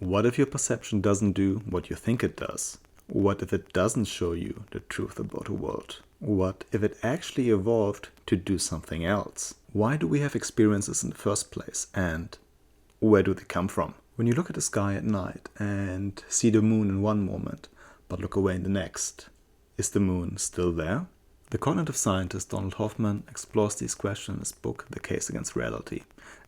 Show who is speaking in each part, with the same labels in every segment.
Speaker 1: What if your perception doesn't do what you think it does? What if it doesn't show you the truth about the world? What if it actually evolved to do something else? Why do we have experiences in the first place, and where do they come from? When you look at the sky at night and see the moon in one moment, but look away in the next, is the moon still there? The cognitive scientist Donald Hoffman explores these questions in his book, The Case Against Reality.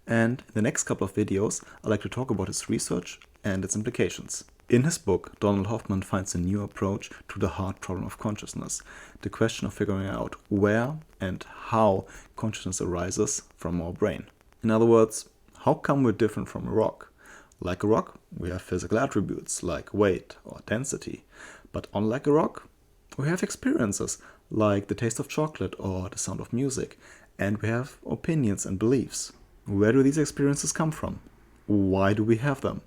Speaker 1: And in the next couple of videos, I'd like to talk about his research and its implications. In his book, Donald Hoffman finds a new approach to the hard problem of consciousness, the question of figuring out where and how consciousness arises from our brain. In other words, how come we're different from a rock? Like a rock, we have physical attributes like weight or density, but unlike a rock, we have experiences like the taste of chocolate or the sound of music, and we have opinions and beliefs. Where do these experiences come from? Why do we have them?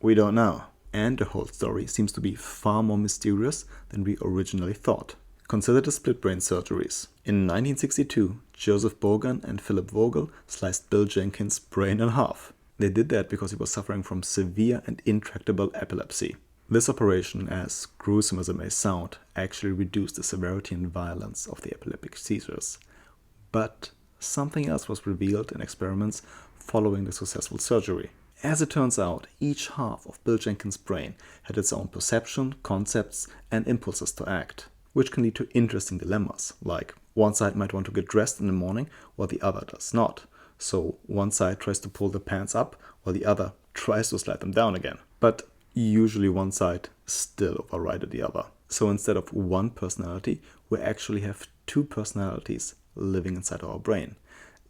Speaker 1: We don't know. And the whole story seems to be far more mysterious than we originally thought. Consider the split brain surgeries. In 1962, Joseph Bogan and Philip Vogel sliced Bill Jenkins' brain in half. They did that because he was suffering from severe and intractable epilepsy. This operation, as gruesome as it may sound, actually reduced the severity and violence of the epileptic seizures. But something else was revealed in experiments following the successful surgery. As it turns out, each half of Bill Jenkins' brain had its own perception, concepts, and impulses to act, which can lead to interesting dilemmas, like one side might want to get dressed in the morning while the other does not. So one side tries to pull the pants up while the other tries to slide them down again. But usually one side still overrided the other. So instead of one personality, we actually have two personalities living inside our brain.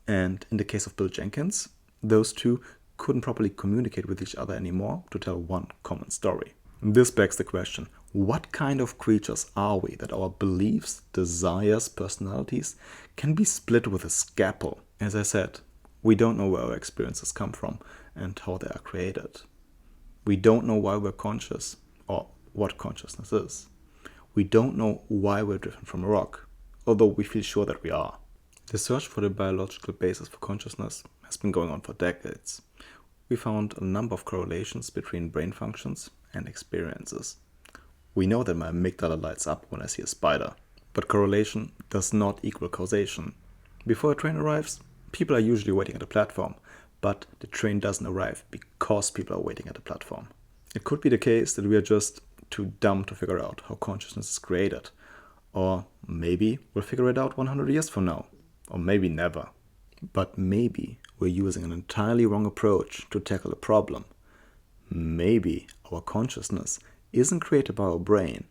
Speaker 1: And in the case of Bill Jenkins, those two couldn't properly communicate with each other anymore to tell one common story. This begs the question, what kind of creatures are we that our beliefs, desires, personalities can be split with a scalpel? As I said, we don't know where our experiences come from and how they are created. We don't know why we're conscious or what consciousness is. We don't know why we're different from a rock, although we feel sure that we are. The search for the biological basis for consciousness has been going on for decades. We found a number of correlations between brain functions and experiences. We know that my amygdala lights up when I see a spider, but correlation does not equal causation. Before a train arrives, people are usually waiting at a platform, but the train doesn't arrive because people are waiting at the platform. It could be the case that we are just too dumb to figure out how consciousness is created. Or maybe we'll figure it out 100 years from now. Or maybe never. But maybe we're using an entirely wrong approach to tackle a problem. Maybe our consciousness isn't created by our brain,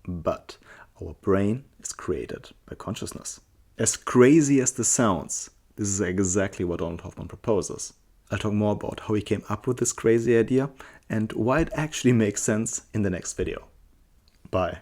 Speaker 1: but our brain is created by consciousness. As crazy as this sounds, this is exactly what Donald Hoffman proposes. I'll talk more about how he came up with this crazy idea and why it actually makes sense in the next video. Bye.